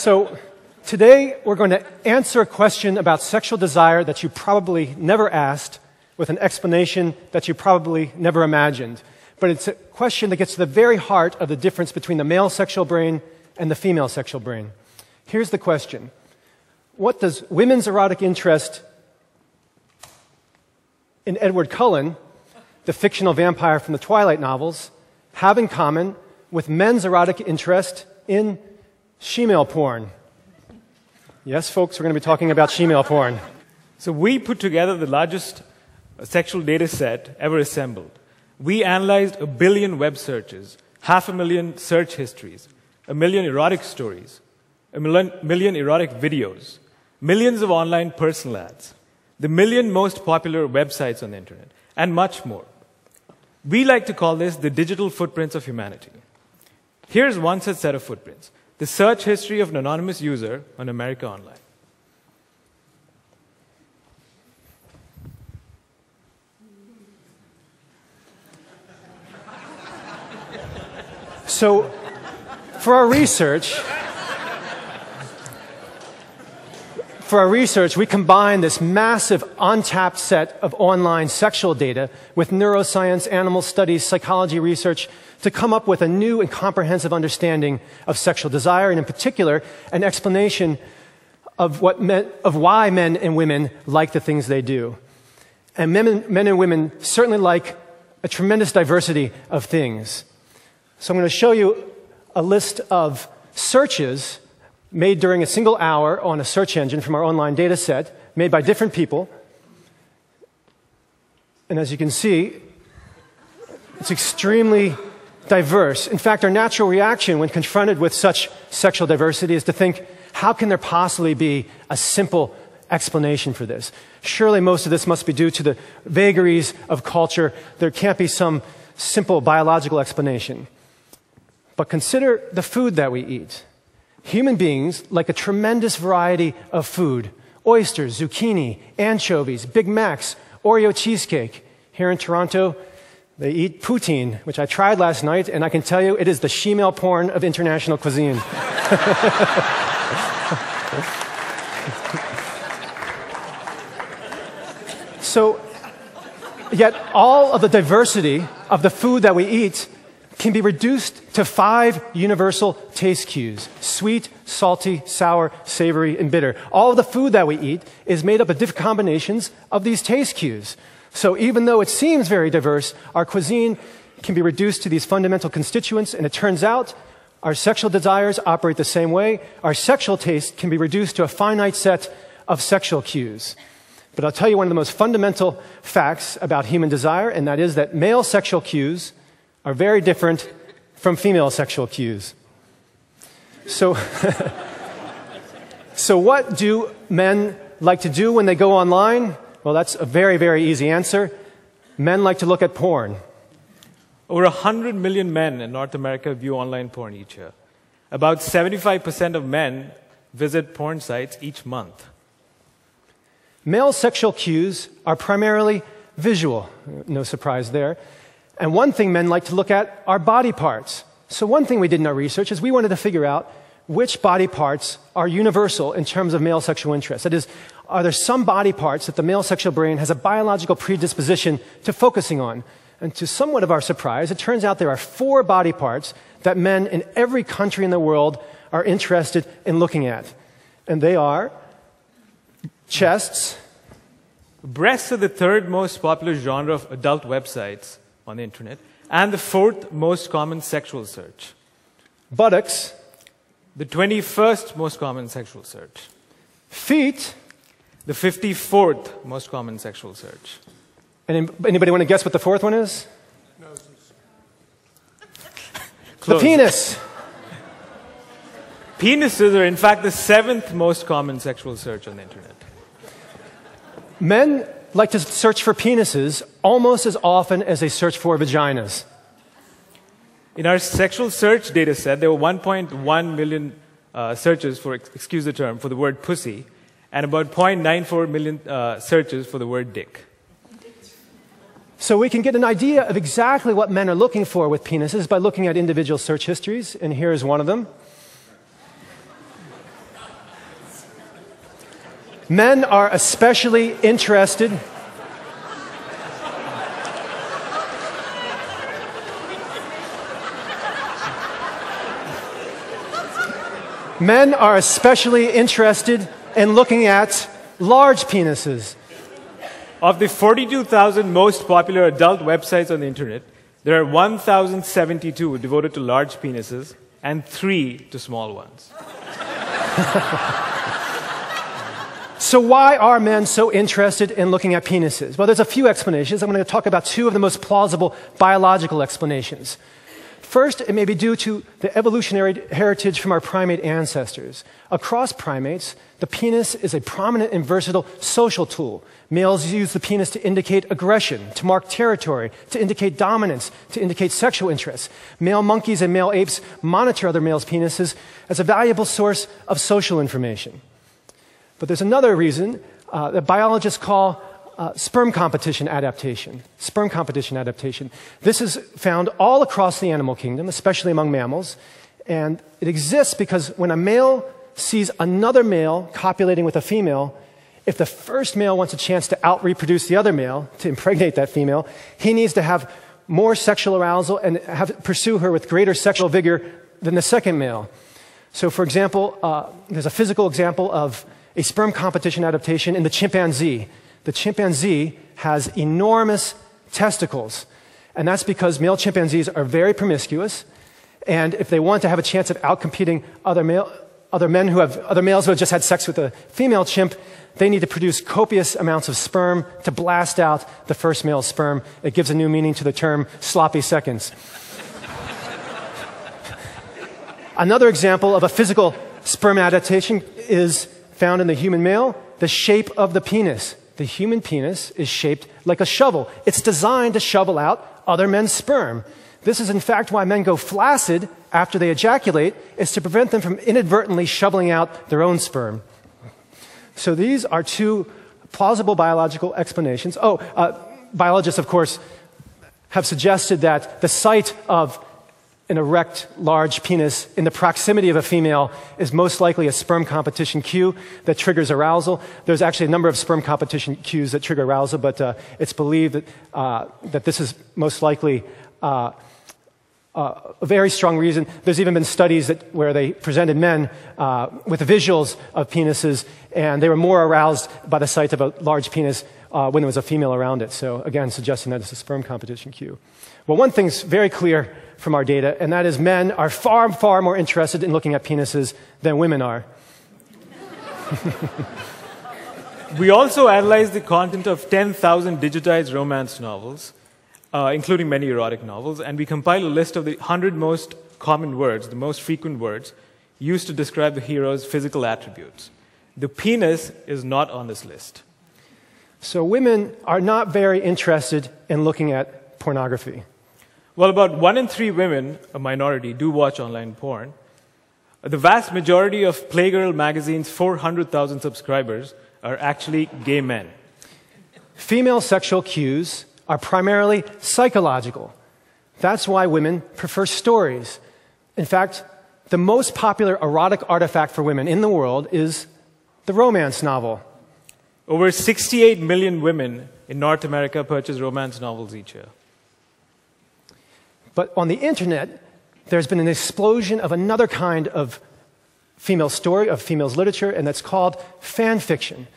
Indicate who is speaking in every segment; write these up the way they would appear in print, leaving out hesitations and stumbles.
Speaker 1: So today we're going to answer a question about sexual desire that you probably never asked with an explanation that you probably never imagined. But it's a question that gets to the very heart of the difference between the male sexual brain and the female sexual brain. Here's the question. What does women's erotic interest in Edward Cullen, the fictional vampire from the Twilight novels, have in common with men's erotic interest in she-male porn? Yes, folks, we're going to be talking about she-male porn.
Speaker 2: So we put together the largest sexual data set ever assembled. We analyzed 1 billion web searches, 500,000 search histories, 1 million erotic stories, 1 million erotic videos, millions of online personal ads, the 1 million most popular websites on the internet, and much more. We like to call this the digital footprints of humanity. Here's one such set of footprints: the search history of an anonymous user on America Online.
Speaker 1: So, for our research, we combined this massive, untapped set of online sexual data with neuroscience, animal studies, psychology research to come up with a new and comprehensive understanding of sexual desire, and in particular, an explanation of why men and women like the things they do. And men and women certainly like a tremendous diversity of things. So I'm going to show you a list of searches made during a single hour on a search engine from our online data set, made by different people. And as you can see, it's extremely diverse. In fact, our natural reaction when confronted with such sexual diversity is to think, how can there possibly be a simple explanation for this? Surely most of this must be due to the vagaries of culture. There can't be some simple biological explanation. But consider the food that we eat. Human beings like a tremendous variety of food: oysters, zucchini, anchovies, Big Macs, Oreo cheesecake. Here in Toronto, they eat poutine, which I tried last night, and I can tell you it is the she-male porn of international cuisine. So, yet all of the diversity of the food that we eat can be reduced to 5 universal taste cues: sweet, salty, sour, savory, and bitter. All of the food that we eat is made up of different combinations of these taste cues. So even though it seems very diverse, our cuisine can be reduced to these fundamental constituents, and it turns out our sexual desires operate the same way. Our sexual taste can be reduced to a finite set of sexual cues. But I'll tell you one of the most fundamental facts about human desire, and that is that male sexual cues are very different from female sexual cues. So, so what do men like to do when they go online? Well, that's a very, very easy answer. Men like to look at porn.
Speaker 2: Over 100 million men in North America view online porn each year. About 75% of men visit porn sites each month.
Speaker 1: Male sexual cues are primarily visual. No surprise there. And one thing men like to look at are body parts. So one thing we did in our research is we wanted to figure out which body parts are universal in terms of male sexual interest. That is, are there some body parts that the male sexual brain has a biological predisposition to focusing on? And to somewhat of our surprise, it turns out there are 4 body parts that men in every country in the world are interested in looking at. And they are chests.
Speaker 2: Breasts are the 3rd most popular genre of adult websites on the internet, and the 4th most common sexual search.
Speaker 1: Buttocks.
Speaker 2: The 21st most common sexual search.
Speaker 1: Feet.
Speaker 2: The 54th most common sexual search.
Speaker 1: And anybody want to guess what the 4th one is?
Speaker 3: Noses.
Speaker 1: The penis.
Speaker 2: Penises are in fact the 7th most common sexual search on the internet.
Speaker 1: Men like to search for penises almost as often as they search for vaginas.
Speaker 2: In our sexual search data set, there were 1.1 million searches for, excuse the term, for the word pussy, and about 0.94 million searches for the word dick.
Speaker 1: So we can get an idea of exactly what men are looking for with penises by looking at individual search histories, and here is one of them. Men are especially interested Men are especially interested in looking at large penises.
Speaker 2: Of the 42,000 most popular adult websites on the internet, there are 1,072 devoted to large penises and 3 to small ones.
Speaker 1: So why are men so interested in looking at penises? Well, there's a few explanations. I'm going to talk about 2 of the most plausible biological explanations. First, it may be due to the evolutionary heritage from our primate ancestors. Across primates, the penis is a prominent and versatile social tool. Males use the penis to indicate aggression, to mark territory, to indicate dominance, to indicate sexual interests. Male monkeys and male apes monitor other males' penises as a valuable source of social information. But there's another reason that biologists call sperm competition adaptation. Sperm competition adaptation. This is found all across the animal kingdom, especially among mammals. And it exists because when a male sees another male copulating with a female, if the first male wants a chance to out-reproduce the other male, to impregnate that female, he needs to have more sexual arousal and pursue her with greater sexual vigor than the second male. So, for example, there's a physical example of a sperm competition adaptation in the chimpanzee. The chimpanzee has enormous testicles, and that's because male chimpanzees are very promiscuous, and if they want to have a chance of outcompeting other males who have just had sex with a female chimp, they need to produce copious amounts of sperm to blast out the first male's sperm. It gives a new meaning to the term sloppy seconds. Another example of a physical sperm adaptation is found in the human male, the shape of the penis. The human penis is shaped like a shovel. It's designed to shovel out other men's sperm. This is in fact why men go flaccid after they ejaculate, is to prevent them from inadvertently shoveling out their own sperm. So these are 2 plausible biological explanations. Biologists, of course, have suggested that the site of an erect, large penis in the proximity of a female is most likely a sperm competition cue that triggers arousal. There's actually a number of sperm competition cues that trigger arousal, but it's believed that this is most likely a very strong reason. There's even been studies where they presented men with visuals of penises, and they were more aroused by the sight of a large penis when there was a female around it. So again, suggesting that it's a sperm competition cue. Well, one thing's very clear from our data, and that is men are far, far more interested in looking at penises than women are.
Speaker 2: We also analyzed the content of 10,000 digitized romance novels, including many erotic novels, and we compiled a list of the 100 most common words, the most frequent words, used to describe the hero's physical attributes. The penis is not on this list.
Speaker 1: So women are not very interested in looking at pornography.
Speaker 2: Well, about 1 in 3 women, a minority, do watch online porn. The vast majority of Playgirl magazine's 400,000 subscribers are actually gay men.
Speaker 1: Female sexual cues are primarily psychological. That's why women prefer stories. In fact, the most popular erotic artifact for women in the world is the romance novel.
Speaker 2: Over 68 million women in North America purchase romance novels each year.
Speaker 1: But on the internet, there's been an explosion of another kind of female story, of females literature, and that's called fan fiction.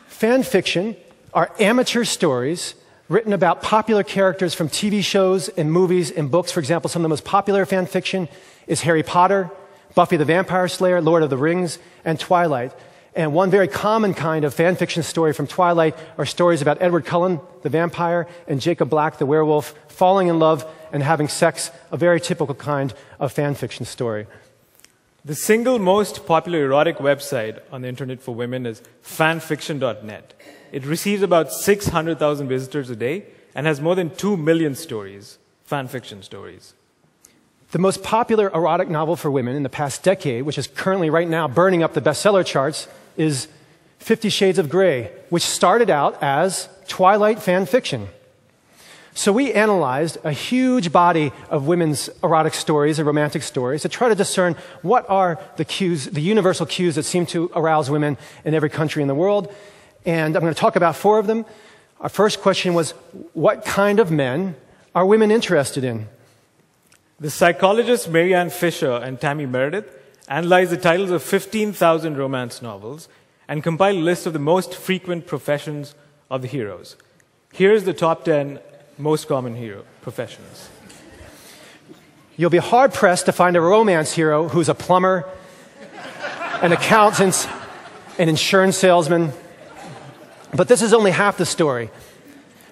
Speaker 1: Fan fiction are amateur stories written about popular characters from TV shows and movies and books. For example, some of the most popular fan fiction is Harry Potter, Buffy the Vampire Slayer, Lord of the Rings, and Twilight. And one very common kind of fan fiction story from Twilight are stories about Edward Cullen, the vampire, and Jacob Black, the werewolf, falling in love and having sex, a very typical kind of fan fiction story.
Speaker 2: The single most popular erotic website on the internet for women is fanfiction.net. It receives about 600,000 visitors a day and has more than 2 million stories, fanfiction stories.
Speaker 1: The most popular erotic novel for women in the past decade, which is currently right now burning up the bestseller charts, is 50 Shades of Grey, which started out as Twilight fan fiction. So we analyzed a huge body of women's erotic stories and romantic stories to try to discern what are the cues, the universal cues that seem to arouse women in every country in the world. And I'm going to talk about 4 of them. Our first question was, what kind of men are women interested in?
Speaker 2: The psychologists Marianne Fisher and Tammy Meredith analyzed the titles of 15,000 romance novels and compiled a list of the most frequent professions of the heroes. Here's the top 10 most common hero professions.
Speaker 1: You'll be hard-pressed to find a romance hero who's a plumber, an accountant, an insurance salesman. But this is only half the story.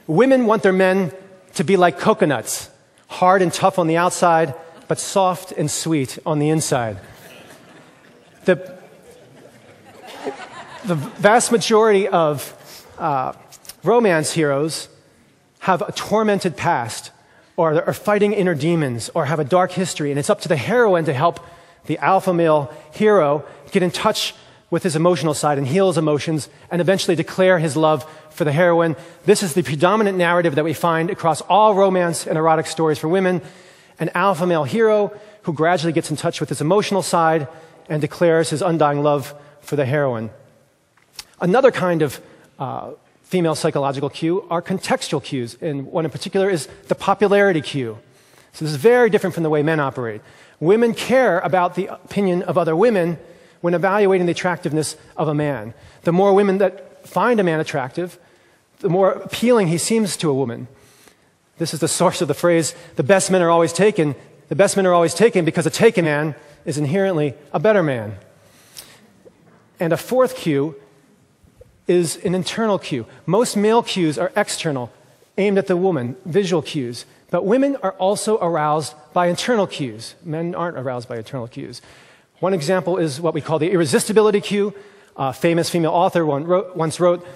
Speaker 1: Women want their men to be like coconuts, hard and tough on the outside, but soft and sweet on the inside. The vast majority of romance heroes have a tormented past, or are fighting inner demons, or have a dark history, and it's up to the heroine to help the alpha male hero get in touch with his emotional side and heal his emotions, and eventually declare his love for the heroine. This is the predominant narrative that we find across all romance and erotic stories for women. An alpha male hero who gradually gets in touch with his emotional side and declares his undying love for the heroine. Another kind of female psychological cue are contextual cues, and one in particular is the popularity cue. So this is very different from the way men operate. Women care about the opinion of other women when evaluating the attractiveness of a man. The more women that find a man attractive, the more appealing he seems to a woman. This is the source of the phrase, the best men are always taken. The best men are always taken because a taken man is inherently a better man. And a 4th cue is an internal cue. Most male cues are external, aimed at the woman, visual cues. But women are also aroused by internal cues. Men aren't aroused by internal cues. One example is what we call the irresistibility cue. A famous female author once wrote,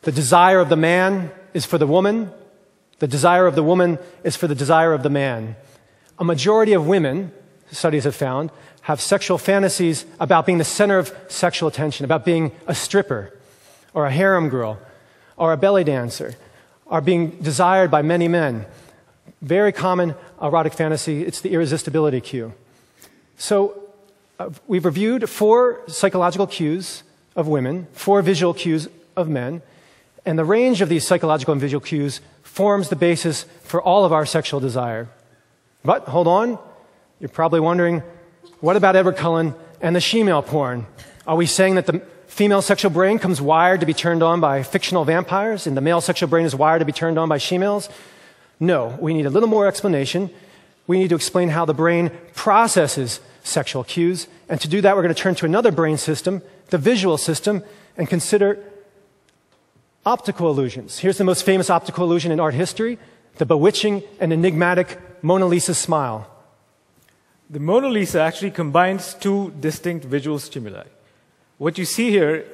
Speaker 1: the desire of the man is for the woman. The desire of the woman is for the desire of the man. A majority of women, studies have found, have sexual fantasies about being the center of sexual attention, about being a stripper, or a harem girl, or a belly dancer, are being desired by many men. Very common erotic fantasy, it's the irresistibility cue. So we've reviewed 4 psychological cues of women, 4 visual cues of men, and the range of these psychological and visual cues forms the basis for all of our sexual desire. But hold on, you're probably wondering, what about Edward Cullen and the she-male porn? Are we saying that the female sexual brain comes wired to be turned on by fictional vampires, and the male sexual brain is wired to be turned on by she-males? No, we need a little more explanation. We need to explain how the brain processes sexual cues, and to do that we're going to turn to another brain system, the visual system, and consider optical illusions. Here's the most famous optical illusion in art history, the bewitching and enigmatic Mona Lisa smile.
Speaker 2: The Mona Lisa actually combines 2 distinct visual stimuli. What you see here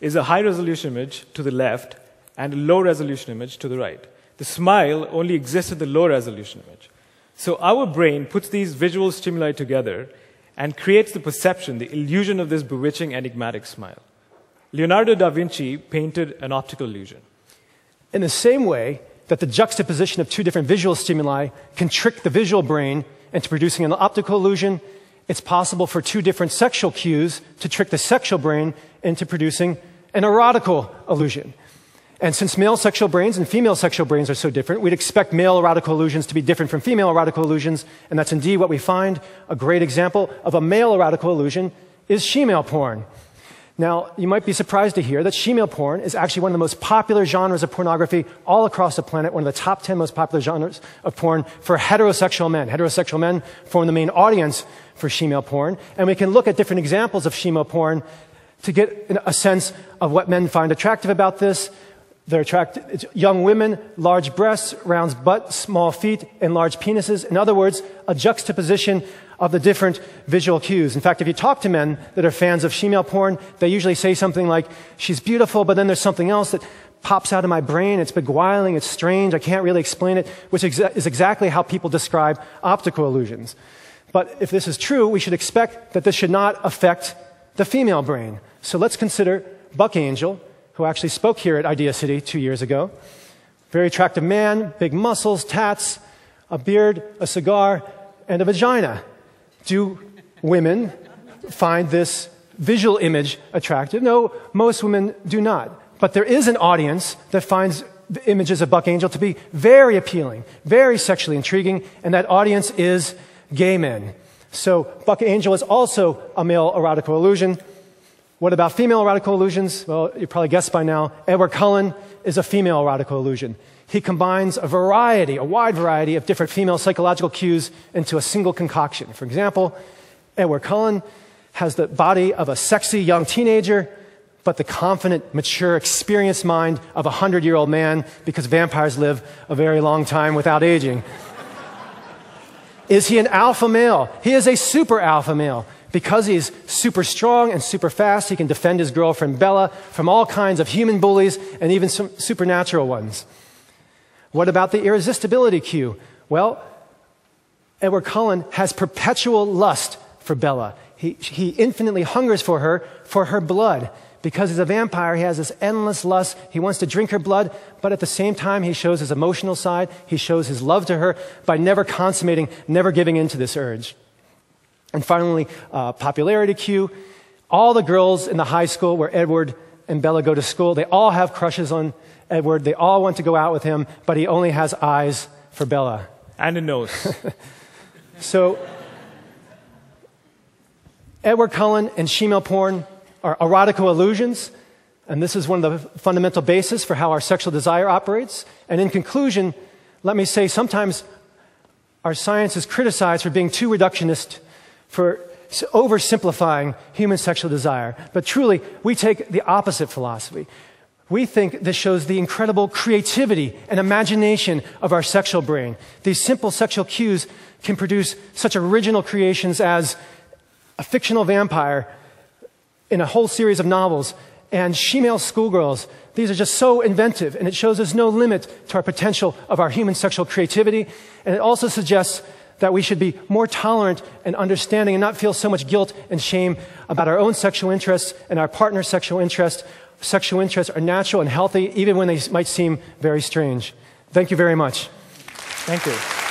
Speaker 2: is a high-resolution image to the left and a low-resolution image to the right. The smile only exists in the low-resolution image. So our brain puts these visual stimuli together and creates the perception, the illusion of this bewitching, enigmatic smile. Leonardo da Vinci painted an optical illusion.
Speaker 1: In the same way that the juxtaposition of 2 different visual stimuli can trick the visual brain into producing an optical illusion, it's possible for 2 different sexual cues to trick the sexual brain into producing an erotical illusion. And since male sexual brains and female sexual brains are so different, we'd expect male erotical illusions to be different from female erotical illusions, and that's indeed what we find. A great example of a male erotical illusion is she-male porn. Now, you might be surprised to hear that she-male porn is actually one of the most popular genres of pornography all across the planet, one of the top 10 most popular genres of porn for heterosexual men. Heterosexual men form the main audience for she-male porn, and we can look at different examples of she-male porn to get a sense of what men find attractive about this. They're attracted, it's young women, large breasts, round butt, small feet, and large penises. In other words, a juxtaposition of the different visual cues. In fact, if you talk to men that are fans of she-male porn, they usually say something like, she's beautiful, but then there's something else that pops out of my brain. It's beguiling, it's strange, I can't really explain it, which is exactly how people describe optical illusions. But if this is true, we should expect that this should not affect the female brain. So let's consider Buck Angel, who actually spoke here at Idea City 2 years ago. Very attractive man, big muscles, tats, a beard, a cigar, and a vagina. Do women find this visual image attractive? No, most women do not. But there is an audience that finds the images of Buck Angel to be very appealing, very sexually intriguing, and that audience is gay men. So Buck Angel is also a male erotical illusion. What about female erotical illusions? Well, you probably guessed by now. Edward Cullen is a female erotical illusion. He combines a wide variety of different female psychological cues into a single concoction. For example, Edward Cullen has the body of a sexy young teenager, but the confident, mature, experienced mind of a 100-year-old man, because vampires live a very long time without aging. Is he an alpha male? He is a super alpha male. Because he's super strong and super fast, he can defend his girlfriend Bella from all kinds of human bullies and even some supernatural ones. What about the irresistibility cue? Well, Edward Cullen has perpetual lust for Bella. He infinitely hungers for her blood. Because he's a vampire, he has this endless lust. He wants to drink her blood, but at the same time, he shows his emotional side. He shows his love to her by never consummating, never giving in to this urge. And finally, popularity cue. All the girls in the high school where Edward and Bella go to school, they all have crushes on Edward. They all want to go out with him, but he only has eyes for Bella.
Speaker 2: And a nose.
Speaker 1: So, Edward Cullen and shemale porn are erotical illusions, and this is one of the fundamental bases for how our sexual desire operates. And in conclusion, let me say sometimes our science is criticized for being too reductionist, for oversimplifying human sexual desire. But truly, we take the opposite philosophy. We think this shows the incredible creativity and imagination of our sexual brain. These simple sexual cues can produce such original creations as a fictional vampire in a whole series of novels, and shemale schoolgirls. These are just so inventive, and it shows there's no limit to our potential of our human sexual creativity. And it also suggests that we should be more tolerant and understanding and not feel so much guilt and shame about our own sexual interests and our partner's sexual interests. Sexual interests are natural and healthy, even when they might seem very strange. Thank you very much.
Speaker 2: Thank you.